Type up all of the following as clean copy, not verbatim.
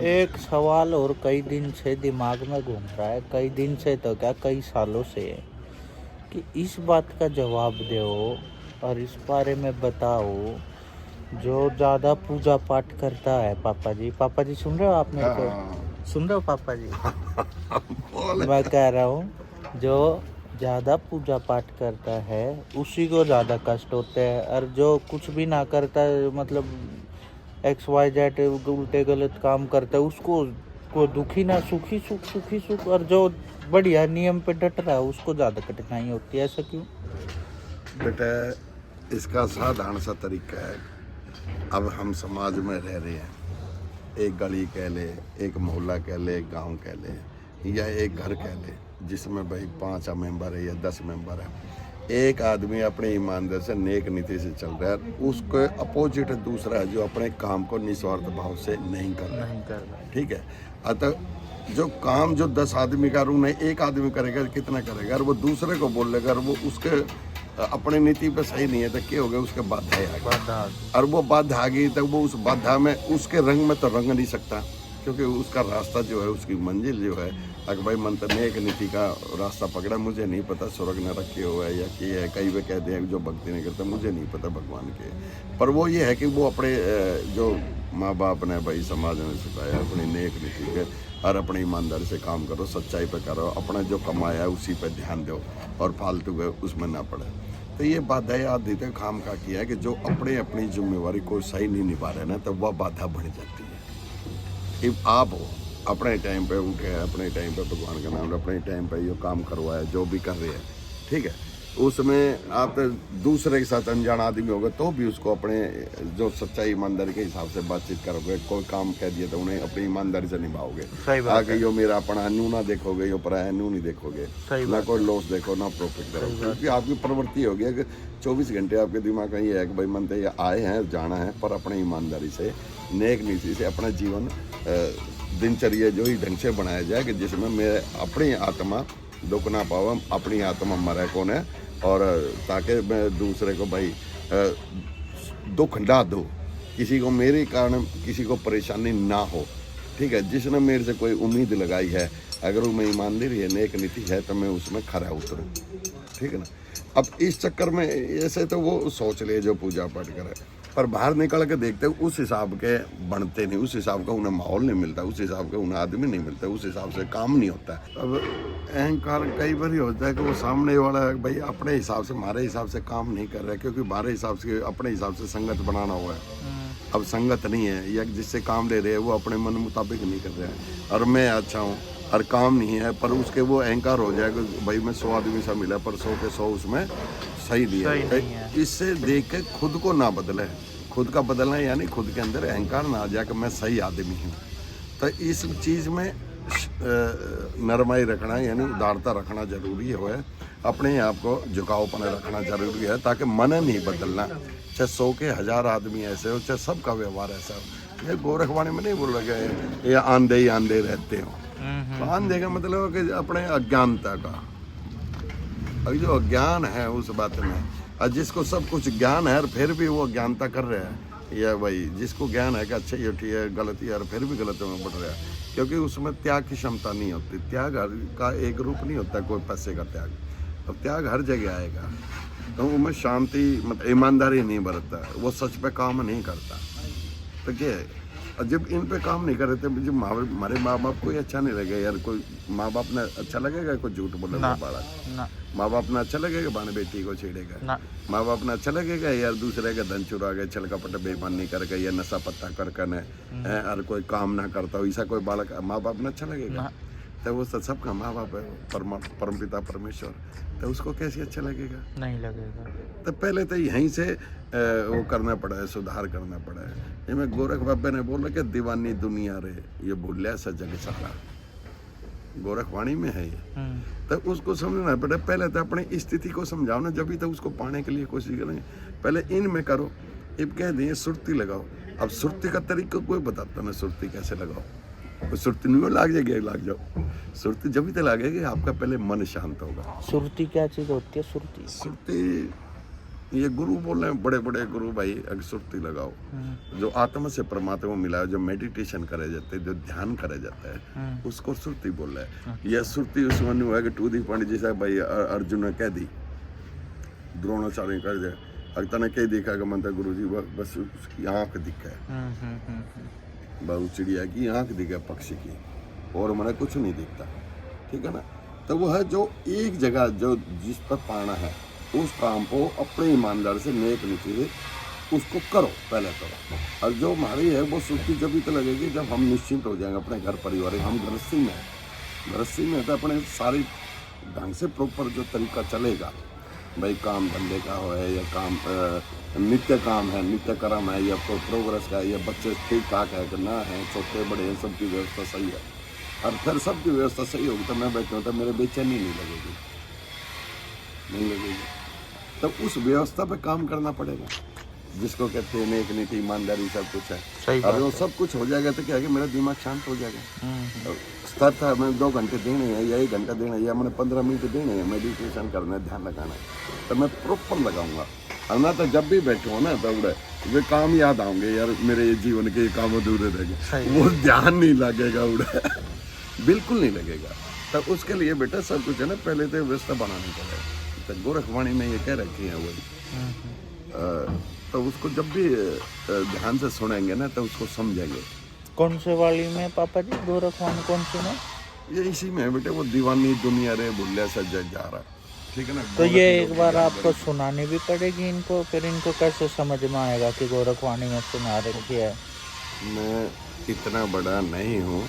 एक सवाल और कई दिन से दिमाग में घूम रहा है, कई दिन से तो क्या कई सालों से, कि इस बात का जवाब दो और इस बारे में बताओ। जो ज़्यादा पूजा पाठ करता है, पापा जी सुन रहे हो आप मेरे को? हाँ सुन रहे हो पापा जी? बोले। मैं कह रहा हूँ, जो ज़्यादा पूजा पाठ करता है उसी को ज़्यादा कष्ट होते हैं, और जो कुछ भी ना करता है, मतलब XYZ उल्टे गलत काम करता है, उसको को दुखी ना सुखी सुख, और जो बढ़िया नियम पे डट रहा है उसको ज़्यादा कठिनाई होती है। ऐसा क्यों? बेटा, इसका साधारण सा तरीका है। अब हम समाज में रह रहे हैं, एक गली कह ले, एक मोहल्ला कह ले, एक गांव कह ले, या एक घर कह ले, जिसमें भाई 5 मेंबर है या 10 मेंबर है। एक आदमी अपने ईमानदारी से नेक नीति से चल रहा है, उसके अपोजिट दूसरा है जो अपने काम को निस्वार्थ भाव से नहीं कर रहा। ठीक है। अतः जो काम जो 10 आदमी का उन्हें एक आदमी करेगा, कितना करेगा, और वो दूसरे को बोलेगा, और वो उसके अपनी नीति पे सही नहीं है तो क्या हो गया, उसके बाधा आ गई। और वो बाधा आ गई तो वो उस बाधा में उसके रंग में तो रंग नहीं सकता, क्योंकि उसका रास्ता जो है, उसकी मंजिल जो है, अगर भाई मन तो नेक नीति का रास्ता पकड़ा, मुझे नहीं पता स्वर्ग न रखे हुआ है या कि है। कई वे कहते हैं जो भक्ति नहीं करता, मुझे नहीं पता भगवान के। पर वो ये है कि वो अपने जो माँ बाप ने, भाई समाज ने सिखाया, अपनी नेक नीति के और अपनी ईमानदारी से काम करो, सच्चाई पे करो, अपना जो कमाया है उसी पे ध्यान दो और फालतू के उसमें ना पड़े। तो ये बाधाएं आदि तक खाम का किया है कि जो अपनी जिम्मेवारी को सही नहीं निभा रहे ना, तो वह बाधा बढ़ जाती है। कि आप हो अपने टाइम पे उठे, अपने टाइम पे भगवान का नाम, अपने टाइम पे ये काम करवाया, जो भी कर रहे हैं, ठीक है, उसमें आप दूसरे के साथ अनजान आदमी होगा तो भी उसको अपने जो सच्चाई ईमानदारी के हिसाब से बातचीत करोगे। कोई काम कह दिया तो उन्हें अपनी ईमानदारी से निभाओगे। आगे यो मेरा अपना न्यू ना देखोगे, यो पराया न्यू नहीं देखोगे, ना कोई लॉस देखो ना प्रॉफिट करो, क्योंकि आपकी प्रवृत्ति होगी कि 24 घंटे आपके दिमाग में ये है कि भाई मन तो ये आए हैं जाना है, पर अपनी ईमानदारी से नेक नीति से अपना जीवन दिनचर्या जो ही ढंग से बनाया जाए कि जिसमें मैं अपनी आत्मा दुख ना पाऊँ, अपनी आत्मा मरे कौन है, और ताकि मैं दूसरे को भाई दुख ना दूँ, किसी को मेरे कारण किसी को परेशानी ना हो। ठीक है। जिसने मेरे से कोई उम्मीद लगाई है, अगर वो मैं ईमानदारी है, नेक नीति है, तो मैं उसमें खरा उतरूँ। ठीक है ना। अब इस चक्कर में ऐसे तो वो सोच ले जो पूजा पाठ करे, पर बाहर निकल के देखते उस हिसाब के बनते नहीं, उस हिसाब का उन्हें माहौल नहीं मिलता, उस हिसाब का उन्हें आदमी नहीं मिलता, उस हिसाब से काम नहीं होता। अब अहंकार कई बार ही होता है कि वो सामने वाला भाई अपने हिसाब से हमारे हिसाब से काम नहीं कर रहा है, क्योंकि हमारे हिसाब से अपने हिसाब से संगत बनाना हुआ है। अब संगत नहीं है, या जिससे काम ले रहे हैं वो अपने मन मुताबिक नहीं कर रहे हैं, और मैं अच्छा हूँ और काम नहीं है, पर उसके वो अहंकार हो जाएगा भाई मैं 100 आदमी से मिला पर 100 के 100 उसमें सही दिया है। इससे देख के खुद को ना बदले, खुद का बदलना यानी खुद के अंदर अहंकार ना आ जाए कि मैं सही आदमी हूँ। तो इस चीज़ में नरमाई रखना यानी उदारता रखना जरूरी है, अपने आप को झुकावपन रखना जरूरी है, ताकि मन नहीं बदलना। चाहे 100 के 1000 आदमी ऐसे हो, चाहे सबका व्यवहार ऐसा हो। ये गोरखवाणी में नहीं बोल रहे ये आंधे रहते हो। तो आंधे का मतलब है कि अपने अज्ञानता का, अभी जो अज्ञान है उस बात में, और जिसको सब कुछ ज्ञान है और फिर भी वो अज्ञानता कर रहे हैं, या भाई जिसको ज्ञान है कि अच्छा ये ठीक है गलत है और फिर भी गलत में बढ़ रहा है, क्योंकि उसमें त्याग की क्षमता नहीं होती। त्याग हर का एक रूप नहीं होता, कोई पैसे का त्याग। अब त्याग हर जगह आएगा, तो उनमें शांति मतलब ईमानदारी नहीं बरतता, वो सच पे काम नहीं करता। तो क्या है, जब इन पे काम नहीं कर रहे थे, जब हमारे माँ बाप को अच्छा नहीं लगेगा यार, कोई माँ बाप ने अच्छा लगेगा कोई झूठ बोलेगा बालक, माँ बाप ने अच्छा लगेगा बाने बेटी को छेड़ेगा, माँ बाप ने अच्छा लगेगा यार दूसरे का धन चुरा के छल कपट बेईमानी करके या नशा पत्ता करके और कोई काम ना करता हो, ऐसा कोई बालक माँ बाप ने अच्छा लगेगा? तो वो सबका माँ बाप है, परमपिता परमेश्वर, तो उसको कैसे अच्छा लगेगा? नहीं लगेगा। तो पहले तो यहीं से वो करना पड़ा है, सुधार करना पड़ा है। ये मैं गोरख बाबा ने बोला कि दीवानी दुनिया रे ये भूलिया सा जग सारा, गोरखवाणी में है ये। तो उसको समझना पड़े, पहले तो अपनी स्थिति को समझाओ ना, जब भी तो उसको पाने के लिए कोशिश करेंगे। पहले इनमें करो, अब कह दें सुरती लगाओ। अब सुरती का तरीका कोई बताता ना, सुरती कैसे लगाओ, सुरती नहीं लाग जाएगी, लाग जाओ। सुरती जब भी तो लागेगी आपका पहले मन शांत होगा। सुरती क्या चीज होती है? सुरती ये गुरु बोल रहे हैं, बड़े बड़े गुरु भाई, अगर सुरती लगाओ, जो आत्मा से परमात्मा मिला है, जो मेडिटेशन करे जाते हैं, जो ध्यान करे जाता है, उसको सुरती बोल रहा है। यह सुरती उस मन हुआ कि टू दी पॉइंट, जैसा भाई अर्जुन ने कह दी, द्रोणाचार्य कर दिया, अगर ने कह देखा कि मंत्र गुरु जी बस उसकी आंख दिखा है, बहुत चिड़िया की आंख दिखा, पक्षी की, और मैंने कुछ नहीं दिखता, ठीक है ना। तो वो है जो एक जगह जो जिस पर पाना है, उस काम को अपने ईमानदार से नेक नीति से उसको करो, पहले करो। और जो हमारी है वो सुखी जब भी तो लगेगी जब हम निश्चिंत हो जाएंगे अपने घर परिवार। हम गृहस्थी में हैं, गृहस्थी में तो अपने सारी ढंग से प्रॉपर जो तरीका चलेगा, भाई काम धंधे का हो है या काम नित्य काम है, नित्य कर्म है, या प्रोग्रेस का है, या बच्चे ठीक ठाक है कि ना है, छोटे बड़े हैं, सबकी व्यवस्था सही है, और फिर सबकी व्यवस्था सही होगी तो मैं बैठूँ तो मेरे बेचैनी नहीं लगेगी, नहीं लगेगी। तो उस व्यवस्था पे काम करना पड़ेगा, जिसको कहते हैं नेक नीति, ईमानदारी, सब कुछ है। और वो सब कुछ हो जाएगा तो क्या है कि मेरा दिमाग शांत हो जाएगा। स्तर था मैं 2 घंटे देने हैं या 1 घंटा देना है या मैंने 15 मिनट देने हैं, मेडिटेशन करना है, ध्यान लगाना है, तो मैं प्रॉपर लगाऊंगा। और ना तो जब भी बैठे हो ना तो वे काम याद आएंगे, यार मेरे जीवन के काम अधूरे रह गए, वो ध्यान नहीं लगेगा, बिल्कुल नहीं लगेगा। तो उसके लिए बेटा सब कुछ है ना, पहले तो व्यवस्था बनानी पड़ेगा। तो गोरखवाणी में ये कह रखी है वही, तो उसको जब भी ध्यान से सुनेंगे ना तो उसको समझेंगे। कौन से वाली में पापा जी, गोरखवाणी कौन सी में? ये इसी में है बेटे, वो दीवानी दुनिया रे भूलिया सजा जा रहा, ठीक है ना। तो ये एक बार आपको सुनानी भी पड़ेगी इनको, फिर इनको कैसे समझ में आएगा कि गोरखवाणी में सुना रखी है? मैं इतना बड़ा नहीं हूँ,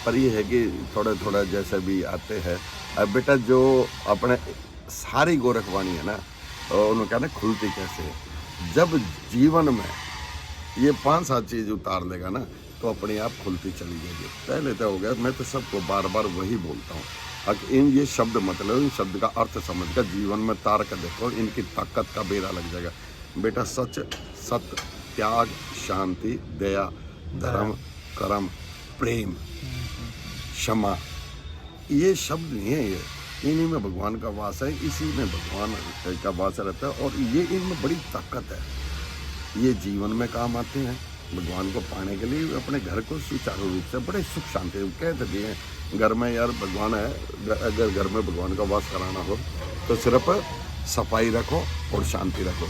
पर ये है कि थोड़ा थोड़ा जैसे भी आते हैं। अब बेटा जो अपने सारी गोरखवाणी है ना, उन्होंने कहा ना खुलती कैसे, जब जीवन में ये 5-7 चीज़ उतार लेगा ना तो अपने आप खुलती चली जाएगी। पहले तो हो गया, मैं तो सबको बार बार वही बोलता हूँ, अब इन ये शब्द मतलब इन शब्द का अर्थ समझ कर जीवन में तार कर देखो, इनकी ताकत का बेरा लग जाएगा बेटा। सच, सत्य, त्याग, शांति, दया, धर्म, कर्म, प्रेम, क्षमा, ये शब्द नहीं है, ये इन्हीं में भगवान का वास है, इसी में भगवान का वास रहता है, और ये इनमें बड़ी ताकत है। ये जीवन में काम आते हैं भगवान को पाने के लिए, अपने घर को सुचारू रूप से बड़े सुख शांति कहते दिए घर में, यार भगवान है, अगर घर में भगवान का वास कराना हो तो सिर्फ सफाई रखो और शांति रखो।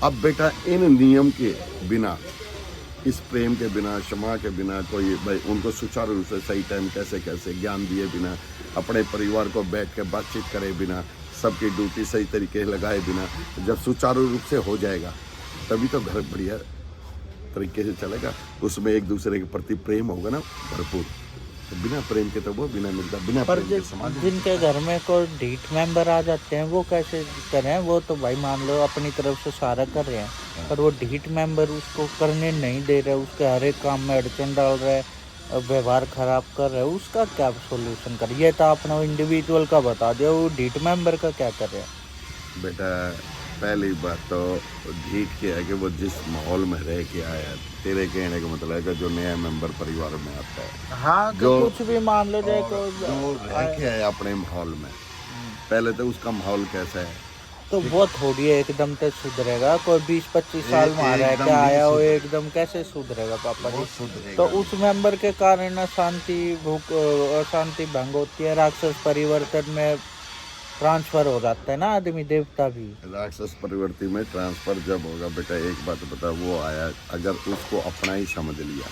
अब बेटा इन नियम के बिना, इस प्रेम के बिना, क्षमा के बिना, कोई भाई उनको सुचारू रूप से सही टाइम कैसे कैसे ज्ञान दिए बिना, अपने परिवार को बैठ के बातचीत करे बिना, सबकी ड्यूटी सही तरीके से लगाए बिना, जब सुचारू रूप से हो जाएगा तभी तो घर बढ़िया तरीके से चलेगा। उसमें एक दूसरे के प्रति प्रेम होगा ना भरपूर, तो बिना प्रेम के तो वो बिना मिलता, बिना प्रेम के समाज। जिनके घर में कोई ढीठ मेंबर आ जाते हैं वो कैसे करें? वो तो भाई मान लो अपनी तरफ से सारा कर रहे हैं, पर वो ढीठ मेंबर उसको करने नहीं दे रहे, उसके हर एक काम में अड़चन डाल रहे, व्यवहार खराब कर रहे, उसका क्या सोल्यूशन कर? ये तो आपने इंडिविजुअल का बता दिया, वो ढीठ मेंबर का क्या कर रहे हैं? बेटा पहली बात तो ढीठ के है कि वो जिस माहौल में रह के आया, तेरे कहने का मतलब है कि जो नया मेंबर परिवार में आता है, हाँ, जो कुछ भी मान लो जाए, जो रह के आया अपने माहौल में, पहले तो उसका माहौल कैसा है, तो वो थोड़ी एकदम तो सुधरेगा। कोई 20-25 साल में रह के आया हो, एकदम कैसे सुधरेगा पापा जी? तो उस मेंबर के कारण अशांति, भूख, अशांति भंग होती है, राक्षस परिवर्तन में ट्रांसफर हो जाता है ना आदमी देवता भी। राक्षस परिवर्तन में ट्रांसफर जब होगा बेटा, एक बात बता, वो आया अगर उसको अपना ही समझ लिया,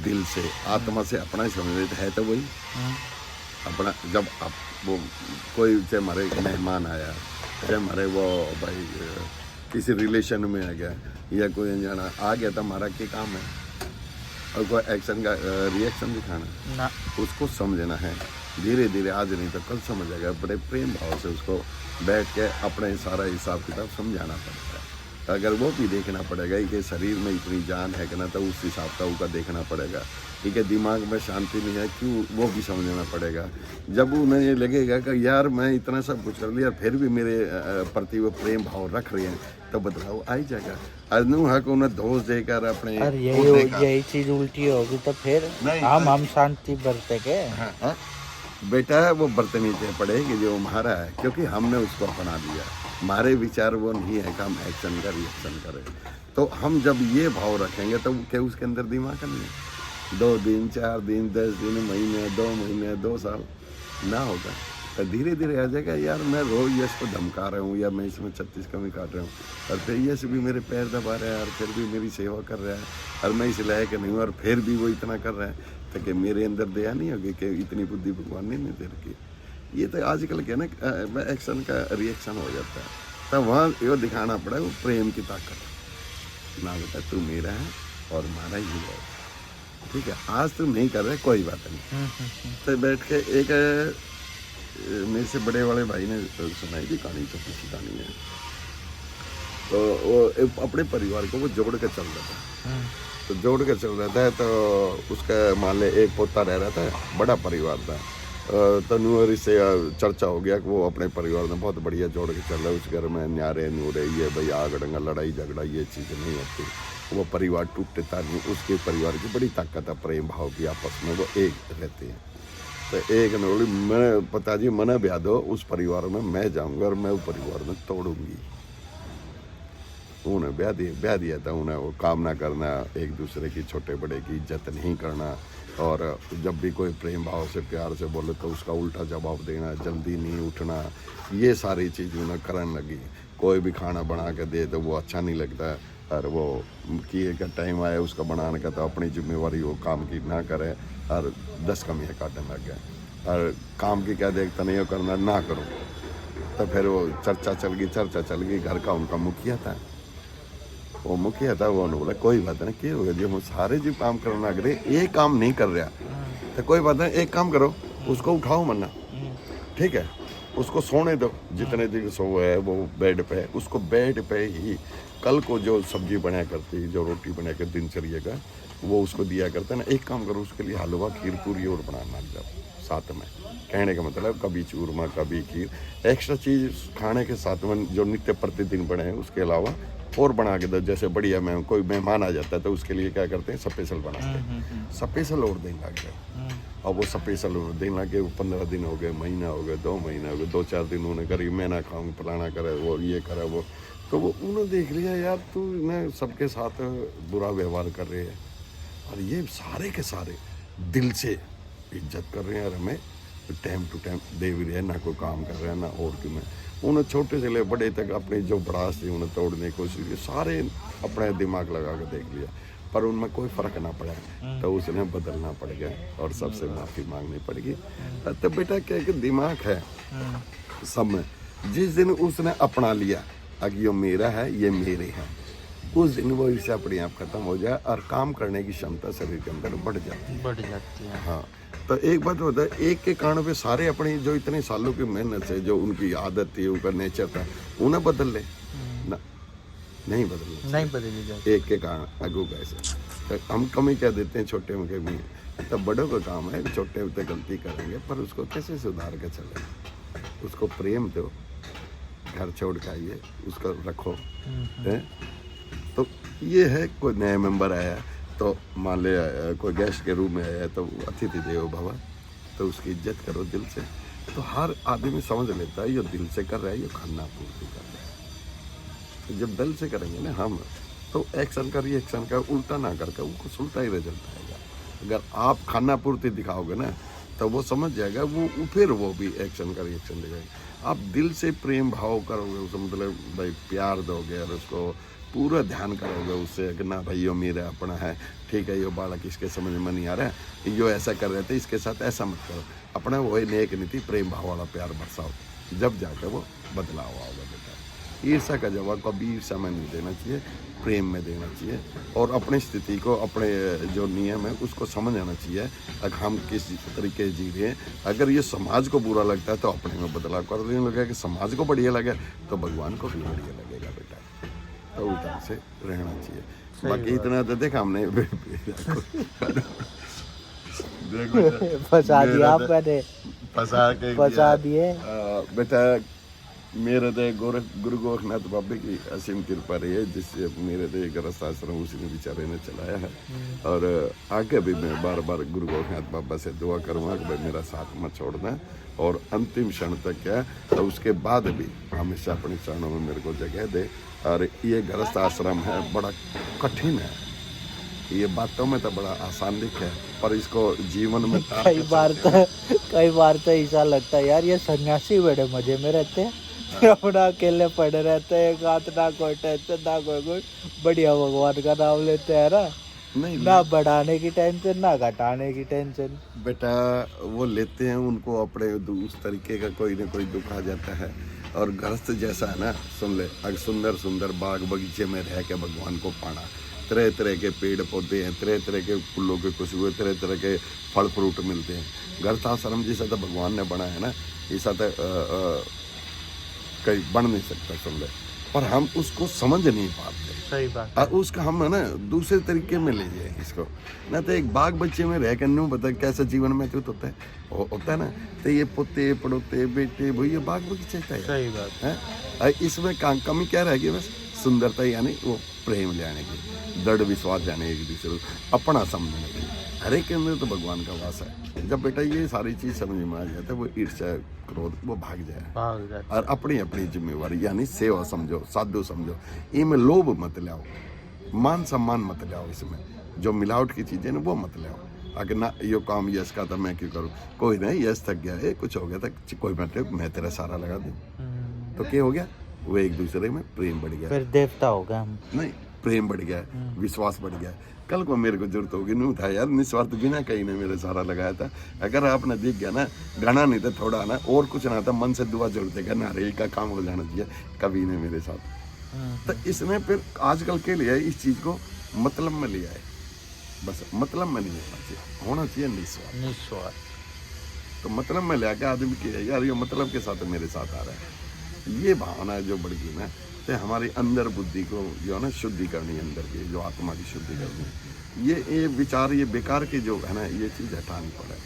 दिल से आत्मा से अपना ही समझ लिया, है तो वही अपना। जब आप वो कोई चाहे हमारे मेहमान आया, चाहे हमारे वो भाई किसी रिलेशन में आ गया या कोई अनजाना आ गया, तो हमारा क्या काम है? और कोई एक्शन का रिएक्शन दिखाना ना, उसको समझना है धीरे धीरे, आज नहीं तो कल समझ आएगा। बड़े प्रेम भाव से उसको बैठ के अपने सारा हिसाब किताब समझाना पड़ता है। अगर वो भी देखना पड़ेगा कि शरीर में इतनी जान है कि ना, तो उस हिसाब का उसका देखना पड़ेगा। ठीक है, दिमाग में शांति नहीं है क्यों, वो भी समझना पड़ेगा। जब उन्हें ये लगेगा कि यार मैं इतना सब कुछ कर लिया फिर भी मेरे प्रति वो प्रेम भाव रख रहे हैं, तो बदलाव आ ही जाएगा। अनु है कि उन्हें दोष देकर अपने यही चीज उल्टी होगी तो फिर हम शांति बरते के बेटा वो बर्तनीचे पड़े कि जो हमारा है, क्योंकि हमने उसको अपना लिया। हमारे विचार वो नहीं है कि हम एक्शन का रिएक्शन करें। तो हम जब ये भाव रखेंगे तो क्या उसके अंदर दिमाग नहीं है? 2 दिन 4 दिन 10 दिन महीने 2 महीने 2 साल ना होगा तो धीरे धीरे आ जाएगा। यार मैं रोज यश को धमका रहा हूँ या मैं इसमें 36 कमी काट रहा हूँ और फिर यश भी मेरे पैर दबा रहा है और फिर भी मेरी सेवा कर रहा है और मैं इस लायक नहीं हूँ और फिर भी वो इतना कर रहा है, तो कि मेरे अंदर दया नहीं होगी कि इतनी बुद्धि भगवान ने नहीं दे रखी। ये तो आजकल क्या ना एक्शन का रिएक्शन हो जाता है। तब वहाँ ये दिखाना पड़ा वो प्रेम की ताकत ना, बेटा तू मेरा है और हमारा ही है, ठीक है, आज तुम नहीं कर रहे कोई बात नहीं। तो बैठ के एक मेरे से बड़े वाले भाई ने सुनाई थी कहानी, छोटी सी कहानी है। तो वो अपने परिवार को वो जोड़ के चल रहा था, तो जोड़ के चल रहा था। तो उसका मान ले एक पोता रह रहा था, बड़ा परिवार था। तो न्यूअरी से चर्चा हो गया कि वो अपने परिवार में बहुत बढ़िया जोड़ के चल रहा है। उस घर में न्यारे न्यूरे ये भाई आग डंगा लड़ाई झगड़ा ये चीज़ें नहीं होती, वो परिवार टूटता नहीं। उसके परिवार की बड़ी ताकत है प्रेम भाव की, आपस में वो एक रहते हैं। तो एक ने बोली मैं पिताजी मना ब्याह दो, उस परिवार में मैं जाऊंगा और मैं वो परिवार में तोड़ूंगी। उन्हें ब्याह दिया था। उन्हें वो काम ना करना, एक दूसरे की छोटे बड़े की इज्जत नहीं करना, और जब भी कोई प्रेम भाव से प्यार से बोले तो उसका उल्टा जवाब देना, जल्दी नहीं उठना, ये सारी चीज़ उन्हें करने लगी। कोई भी खाना बना के दे तो वो अच्छा नहीं लगता, और वो किए का टाइम आया उसका बनाने का तो अपनी जिम्मेवारी वो काम की ना करे और 10 कमियाँ काटने लग गए। और काम की क्या देखता नहीं हो करना ना करूँ। तो फिर वो चर्चा चल गई। घर का उनका मुखिया था, वो मुखिया था, वो बोला कोई बात नहीं, क्या हो गया जो हम सारे जो काम करना लग रहे ये काम नहीं कर रहा, तो कोई बात नहीं, एक काम करो उसको उठाओ मन्ना, ठीक है, उसको सोने दो, जितने दिन सो है वो बेड पे, उसको बेड पे ही कल को जो सब्जी बनाया करती, जो रोटी बना कर दिनचर्या का वो उसको दिया करता है ना, एक काम करो उसके लिए हलवा खीर पूरी और बनाना लग जाओ साथ में। कहने का मतलब कभी चूरमा कभी खीर, एक्स्ट्रा चीज़ खाने के साथ में जो नित्य प्रतिदिन बने हैं उसके अलावा और बना के दो। जैसे बढ़िया में कोई मेहमान आ जाता है तो उसके लिए क्या करते हैं, स्पेशल बनाते हैं, स्पेशल और देने लग गए। और वो स्पेशल और देने लगे, 15 दिन हो गए, महीना हो गए, 2 महीने हो गए, 2-4 दिन उन्होंने करी मैं ना खाऊँ, फलाना करे, वो ये करे वो, तो वो उन्होंने देख लिया यार तू ने सबके साथ बुरा व्यवहार कर रहे हैं और ये सारे के सारे दिल से इज्जत कर रहे हैं और हमें टाइम टू टाइम दे भी रहे हैं, ना कोई काम कर रहे हैं ना और कि मैं। उन्हें छोटे से ले बड़े तक अपनी जो भड़ास थी उन्हें तोड़ने की कोशिश की, सारे अपने दिमाग लगा कर देख लिया पर उनमें कोई फ़र्क ना पड़ा, तो उसने बदलना पड़ गया और सबसे माफ़ी मांगनी पड़ेगी। तो बेटा क्या कि दिमाग है सब में, जिस दिन उसने अपना लिया अगर ये मेरा है ये मेरे हैं, उस दिन वो इससे अपने आप खत्म हो जाए और काम करने की क्षमता शरीर के अंदर बढ़ जाती है। हाँ, तो एक बात होता है, एक के कारण पे सारे अपनी जो इतने सालों की मेहनत से जो उनकी आदत थी, उनका नेचर था, उन्हें बदल ले ना, नहीं बदलनी जाए एक के कारण अगू कैसे। तो हम कमी क्या देते हैं छोटे में कमी, तब बड़ों का काम है, छोटे होते गलती करेंगे पर उसको कैसे सुधार के चले, उसको प्रेम दो, घर छोड़ के आइए उसको रखो है। तो ये है कोई नया मेंबर आया तो मान ले कोई गेस्ट के रूम में आया तो अतिथि देवो भव, तो उसकी इज्जत करो दिल से। तो हर आदमी समझ लेता है ये दिल से कर रहा है, ये खाना पूर्ति कर रहा है। तो जब दिल से करेंगे ना हम, तो एक्शन का रिएक्शन का उल्टा ना करके उनको उल्टा ही रिजल्ट आएगा। अगर आप खाना पूर्ति दिखाओगे ना तो वो समझ जाएगा, वो फिर वो भी एक्शन का रिएक्शन दिखाएगा। आप दिल से प्रेम भाव करोगे, उसको मतलब भाई प्यार दोगे और उसको पूरा ध्यान करोगे उससे कि ना भाई यो मेरा अपना है, ठीक है, यो बालक इसके समझ में नहीं आ रहा है, यो ऐसा कर रहे थे इसके साथ ऐसा मत करो, अपना वही नेक नीति प्रेम भाव वाला प्यार बरसाओ, जब जाकर वो बदलाव आओगे बेटा। ईर्ष्या का जवाब कभी ईर्ष्या में नहीं देना चाहिए, प्रेम में देना चाहिए और अपनी स्थिति को, अपने जो नियम है उसको समझ आना चाहिए। अगर हम किस तरीके जी रहे हैं, अगर ये समाज को बुरा लगता है तो अपने में बदलाव कर देने लगे, कि समाज को बढ़िया लगे तो भगवान को भी बढ़िया लगेगा बेटा। तो उल्टा से रहना चाहिए। बाकी इतना तो देखा हमने फंसा दिया आप, मैंने फंसा दिए बेटा। मेरे ते गुरु गोरखनाथ बाबे की असीम कृपा रही है, जिससे मेरे ते गृहस्थ आश्रम उसी ने बेचारे ने चलाया है। और आगे भी मैं बार बार गुरु गोरखनाथ बाबा से दुआ करूँगा कि भाई मेरा साथ मत छोड़ना, और अंतिम क्षण तक क्या तो उसके बाद भी हमेशा अपने चरणों में मेरे को जगह दे। और ये गृहस्थ आश्रम है बड़ा कठिन है, ये बातों में तो बड़ा आसान दिख है, पर इसको जीवन में कई बार तो ऐसा लगता है यार ये सन्यासी बड़े मजे में रहते हैं, अपना अकेले पड़े रहते हैं, एक हाथ ना कोई टेंशन ना कोई कुछ, बढ़िया भगवान का नाम लेते हैं ना, नहीं ना बढ़ाने की टेंशन ना घटाने की टेंशन। बेटा वो लेते हैं, उनको अपने उस तरीके का कोई ना कोई दुख आ जाता है। और गृहस्थ जैसा है ना, सुन ले, अगर सुंदर सुंदर बाग बगीचे में रह के भगवान को पाना, तरह तरह के पेड़ पौधे हैं, तरह तरह के फूलों के खुशबू, तरह तरह के फल फ्रूट मिलते हैं। गृहस्थाश्रम जैसा तो भगवान ने बना है ना, ऐसा तो कहीं बन नहीं सकता, सुन ले, पर हम उसको समझ नहीं पाते। सही बात और उसका हम है ना दूसरे तरीके में ले जाए इसको ना, तो एक बाग बच्चे में रह कर नहीं पता कैसा जीवन में व्यतीत होता है, होता है ना। तो ये पोते पड़ोते बेटे वो ये बाग बगीचा है, सही बात है। इसमें कमी क्या रहेगी, बस सुंदरता, यानी वो प्रेम लाने की, दृढ़ विश्वास जाने एक दूसरे को अपना समझने की, हर एक के अंदर तो भगवान का वास है। जब बेटा ये सारी चीज समझ में आ जाता है, वो ईर्ष्या क्रोध वो भाग जाए, और अपनी अपनी जिम्मेवारी यानी सेवा समझो, साधु समझो, इनमें लोभ मत लाओ, मान सम्मान मत लाओ, इसमें जो मिलावट की चीजें ना वो मत लाओ। अगर ना यो काम यश का था मैं क्यों करूँ, कोई नहीं यश थक गया है, कुछ हो गया था, कोई मतलब मैं तेरा सारा लगा दूँ, तो क्या हो गया, वो एक दूसरे में प्रेम बढ़ गया, फिर देवता हो गया हम, नहीं प्रेम बढ़ गया, विश्वास बढ़ गया। कल को मेरे को जरूरत होगी, नहीं था यार निस्वार्थ बिना कहीं ने मेरे सारा लगाया था। अगर आपने दिख गया ना, घना नहीं था थोड़ा ना, और कुछ ना था, मन से दुआ जरूर देगा ना, रेल का काम हो जाना चाहिए कभी ने मेरे साथ। तो इसने फिर आजकल के लिए इस चीज को मतलब में लिया है, बस मतलब में नहीं होना चाहिए निस्वार्थ। तो मतलब में ले आके आदमी की यार ये मतलब के साथ मेरे साथ आ रहा है, ये भावना जो बढ़ गई ना, तो हमारी अंदर बुद्धि को जो है ना शुद्धि करनी, अंदर की जो आत्मा की शुद्धि करनी, ये विचार ये बेकार की जो है ना ये चीज़ हटानी पड़े।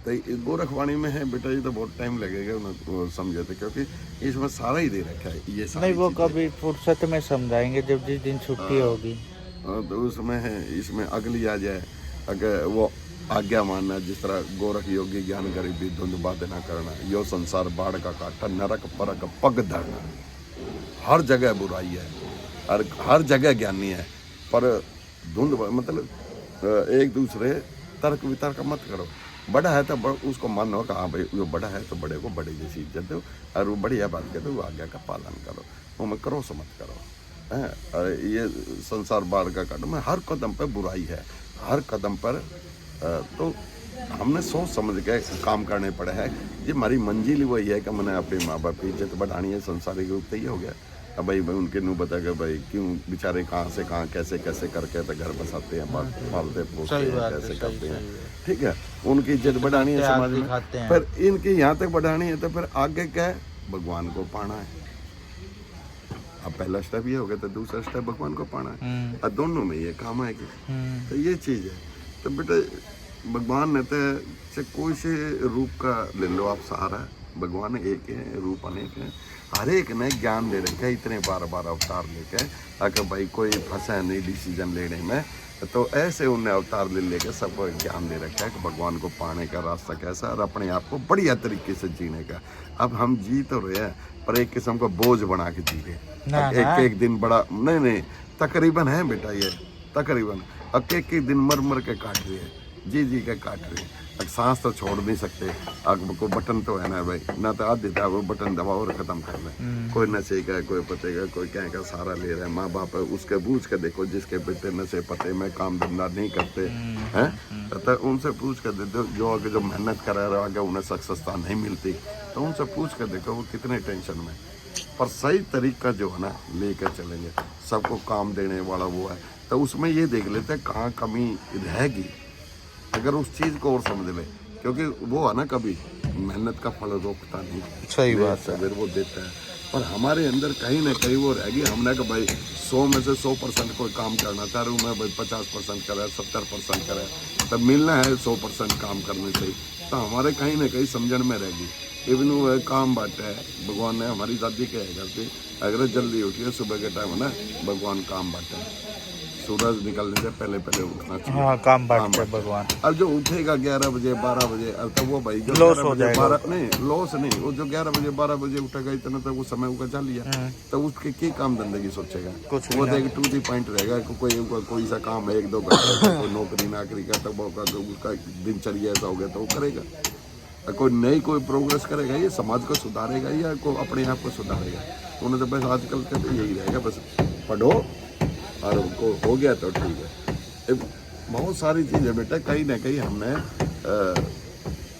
तो गोरखवाणी में है बेटा, ये तो बहुत टाइम लगेगा वो समझे थे, क्योंकि इसमें सारा ही दे रखा है ये सारी नहीं वो कभी फुर्सत में समझाएंगे जब जिस दिन छुट्टी होगी, तो उसमें है, इसमें अगली आ जाए, अगर वो आज्ञा मानना, जिस तरह गोरख योगी ज्ञान गरीबी धुंध बात न करना, यो संसार बाढ़ का काटा, नरक परक पग धरना, हर जगह बुराई है और हर जगह ज्ञानी है, पर धुंध मतलब एक दूसरे तर्क वितर्क मत करो। बड़ा है तो उसको मानो कि हाँ भाई जो बड़ा है तो बड़े को बड़े जैसी इज्जत दो, और वो बढ़िया बात कहते वो आज्ञा का पालन करो, वो मैं करो सो मत करो है। और ये संसार बाढ़ का काटा में हर कदम पर बुराई है, हर कदम पर तो हमने सोच समझ के काम करने पड़े हैं। जी हमारी मंजिल वही है कि मैंने अपने माँ बाप की इज्जत बढ़ानी है, संसारिक रूप से ये हो गया। अब भाई उनके नू बता के भाई क्यों बेचारे कहाँ से कहाँ कैसे कैसे करके तो घर बसाते हैं, पालते पोसते हैं, कैसे करते हैं, ठीक है, उनकी इज्जत बढ़ानी है समाज में, पर इनकी यहाँ तक बढ़ानी है तो फिर आगे क्या है, भगवान को पाना है। अब पहला स्टेप ये हो गया तो दूसरा स्टेप भगवान को पाना है, और दोनों में ये काम है कि तो ये चीज़ है। तो बेटा भगवान ने तो कोई से रूप का ले लो आप सहारा, भगवान एक है, रूप अनेक है, हर एक ने ज्ञान दे रखा है, इतने बार बार अवतार लेके, अगर भाई कोई फंसा नहीं डिसीजन लेने में, तो ऐसे उनने अवतार ले लेके सबको ज्ञान दे रखा है कि भगवान को पाने का रास्ता कैसा, और अपने आप को बढ़िया तरीके से जीने का। अब हम जी तो रहे हैं, पर एक किस्म का बोझ बना के जी रहे, एक दिन बड़ा नहीं तकरीबन है बेटा, ये तकरीबन अब एक दिन मर मर के काट रही है, जी के काट रही है। अब सांस तो छोड़ नहीं सकते, अब को बटन तो है ना भाई, ना तो आज देता वो बटन दबाओ और खत्म कर ले। कोई नशे का, कोई पते का, कोई क्या का सहारा ले रहा है, माँ बाप है उसके पूछ के देखो, जिसके बेटे नशे पते में काम धंधा नहीं करते हैं, तो उनसे पूछ कर देखो, जो मेहनत करा रहा है उन्हें सक्सेसता नहीं मिलती, तो उनसे पूछ कर देखो वो कितने टेंशन में। पर सही तरीका जो है ना लेकर चलेंगे, सबको काम देने वाला वो है, तो उसमें ये देख लेते हैं कहाँ कमी रहेगी, अगर उस चीज़ को और समझ ले, क्योंकि वो है ना कभी मेहनत का फल रोकता नहीं, सही बात है, वो देता है, पर हमारे अंदर कहीं ना कहीं वो रहेगी। हमने कहा भाई 100 में से 100% कोई काम करना था, मैं भाई 50% करे, 70% करे, तब मिलना है 100% काम करने से, तो हमारे कहीं ना कहीं समझण में रहेगी। इवन वो काम बाटा है, भगवान ने हमारी दादी कहा करती, अगर जल्दी उठिए सुबह के टाइम ना, भगवान काम बाटा है, सूरज निकलने से पहले पहले उठना चाहिए। हाँ, काम बांटते हैं भगवान। अब जो उठेगा 11 बजे 12 बजे, अब तो वो भाई जो लॉस 11 हो बजे जाएगा। 12 नहीं लॉस नहीं, वो जो 11 बजे 12 बजे उठेगा इतना तक वो समय उका चल लिया, तो उसके की काम धंधे की सोचेगा, कुछ वो देख टू दी पॉइंट रहेगा। कोई सा काम है 1-2 घंटे का, कोई नौकरी नाकरी का, तो उसका दिनचर्या ऐसा हो गया तो वो करेगा। कोई नई कोई प्रोग्रेस करेगा, ये समाज को सुधारेगा या को अपने आप को सुधारेगा। उन्हें तो बस आजकल के तो यही रहेगा, बस पढ़ो और उनको हो गया तो ठीक है। बहुत सारी चीज़ें बेटा कहीं ना कहीं हमने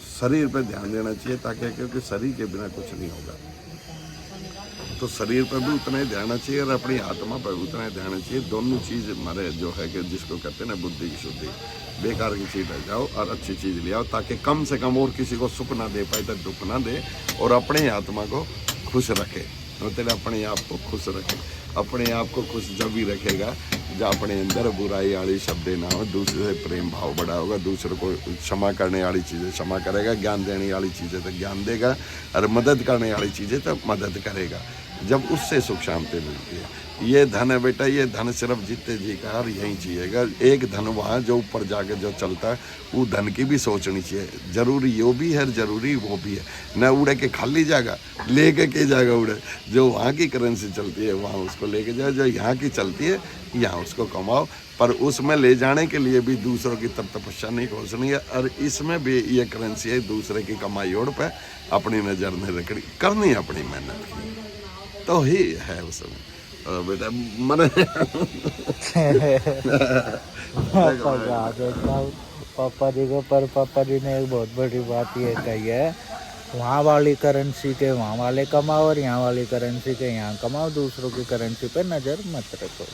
शरीर पे ध्यान देना चाहिए, ताकि क्योंकि शरीर के बिना कुछ नहीं होगा। तो शरीर पर भी उतना ही ध्यान देना चाहिए और अपनी आत्मा पर भी उतना ही ध्यान देना चाहिए। दोनों चीज़ हमारे जो है कि जिसको कहते हैं ना बुद्धि की शुद्धि, बेकार की चीज़ ले जाओ और अच्छी चीज़ ले आओ, ताकि कम से कम और किसी को सुख ना दे पाए तो दुख ना दे, और अपने आत्मा को खुश रखे। मतलब अपने आप को खुश रखे। अपने आप को खुश जब भी रखेगा जब अपने अंदर बुराई वाली शब्द ना हो, दूसरे से प्रेम भाव बड़ा होगा, दूसरे को क्षमा करने वाली चीज़ें क्षमा करेगा, ज्ञान देने वाली चीज़ें तो ज्ञान देगा, और मदद करने वाली चीज़ें तो मदद करेगा। जब उससे सुख शांति मिलती है। ये धन है बेटा, ये धन सिर्फ जीते जी का और यहीं चाहिएगा। एक धन वहाँ जो ऊपर जाके जो चलता है, वो धन की भी सोचनी चाहिए। जरूरी यो भी है, जरूरी वो भी है। न उड़े के खाली जाएगा, लेके के जाएगा उड़े। जो वहाँ की करेंसी चलती है वहाँ उसको लेके जाओ, जो यहाँ की चलती है यहाँ उसको कमाओ। पर उसमें ले जाने के लिए भी दूसरों की तब तपस्या नहीं खोजनी है, और इसमें भी ये करेंसी है दूसरे की कमाई ओर पे अपनी नज़र नहीं रखनी, करनी है अपनी मेहनत की, तो ही है उसमें बेटा मने पापा जी को। पर पापा जी ने एक बहुत बड़ी बात ये कही है, वहाँ वाली करेंसी के वहाँ वाले कमाओ और यहाँ वाली करेंसी के यहाँ कमाओ, दूसरों की करेंसी पे नज़र मत रखो।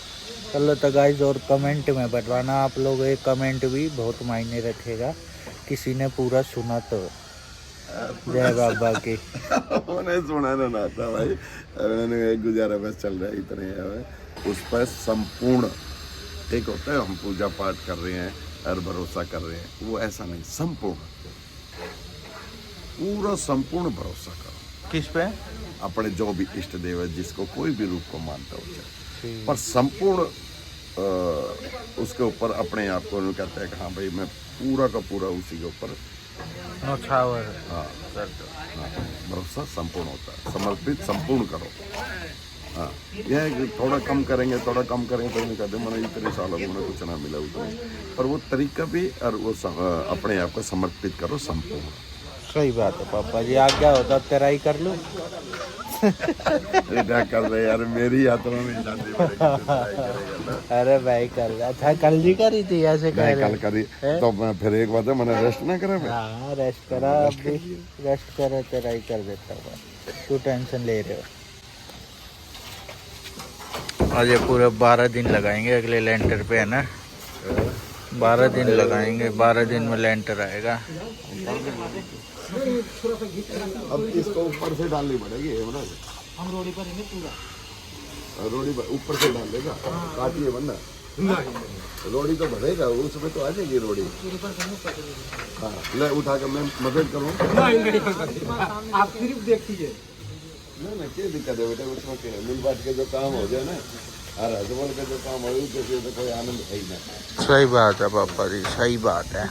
चलो तो गाइस, और कमेंट में बताना आप लोग, एक कमेंट भी बहुत मायने रखेगा, किसी ने पूरा सुना तो। जय बाबा की। उन्हें सुना ना था भाई, मैंने गुजारा बस चल रहा है इतने है। उस पर संपूर्ण एक होता है, हम पूजा पाठ कर रहे हैं और भरोसा कर रहे हैं, वो ऐसा नहीं, संपूर्ण पूरा संपूर्ण भरोसा करो। किस पे? अपने जो भी इष्ट देव है, जिसको कोई भी रूप को मानता हो चाहे, पर संपूर्ण उसके ऊपर अपने आप को कहते हैं कि हाँ भाई मैं पूरा का पूरा उसी के ऊपर नौछावर। हाँ भरोसा संपूर्ण होता है, समर्पित संपूर्ण करो। हाँ यह है कि थोड़ा कम करेंगे तो नहीं कहते मैंने इतने सालों में कुछ ना मिला उतना, पर वो तरीका भी और वो अपने आप को समर्पित करो संपूर्ण। सही बात है पापा जी, आज्ञा होता तेरा ही कर लो। क्या कर रहे यार, मेरी यात्रा में शांति पड़ेगी। अरे भाई कर रहा था, कल जी करी थी ऐसे कह रहे। कल करी तो मैं फिर एक बात है, मैंने रेस्ट ना करा। हाँ रेस्ट करा, अभी रेस्ट करा, तेरा ही कर देता हूँ, तू टेंशन ले रहे हो। आज ये पूरे 12 दिन लगाएंगे अगले लेंटर पे, है ना? 12 दिन लगाएंगे, 12 दिन में लेंटर आएगा। अब इसको ऊपर से डालनी पड़ेगी, हम रोड़ी पर पूरा रोड़ी पर ऊपर से डाल देगा, काटिए वरना रोड़ी तो भरेगा, उसमें तो आ जाएगी रोड़ी। हाँ ले उठा कर मैं मदद करूँ, आप सिर्फ देखिए। नहीं क्या दिक्कत है बेटा, उसमें क्या है, मिल बांट के जो काम हो जाए ना, और हजमल का जो काम हो तो कोई आनंद है ही ना। सही बात है पापा जी, सही बात है।